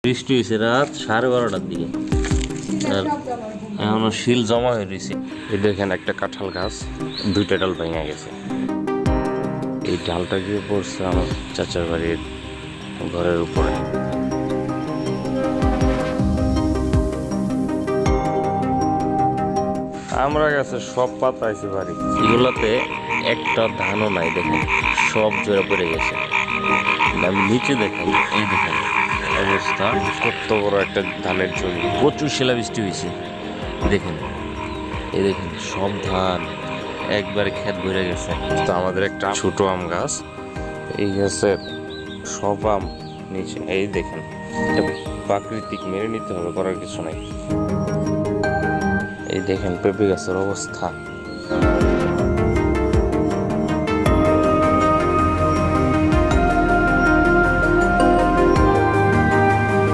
বৃষ্টি হয়েছে রাত 12:30টার দিকে, আর এখনো শিল জমা হয়ে রয়েছে। এই দেখেন একটা কাঁঠাল গাছ, 2টা ডাল ভেঙে গেছে। এই ডালটা গিয়ে পড়ছে আমার চাচার বাড়ির ঘরের উপরে। আমরা গাছে সব পাতা আছে বাড়ি, এগুলাতে একটা ধানও নাই। দেখেন সব জোড়া পড়ে গেছে। আমি নিচে দেখেন, এই দেখেন অবস্থা, কত বড় একটা ধানের জমি, প্রচুর শিলাবৃষ্টি হয়েছে। দেখেন এই দেখেন সব ধান একবারে ক্ষেত ভরে গেছে। তো আমাদের একটা ছোট আম গাছ, এই গাছের সব আম নিচে। এই দেখেন প্রাকৃতিক, মেনে নিতে হবে, করার কিছু নাই। এই দেখেন পেঁপে গাছের অবস্থা।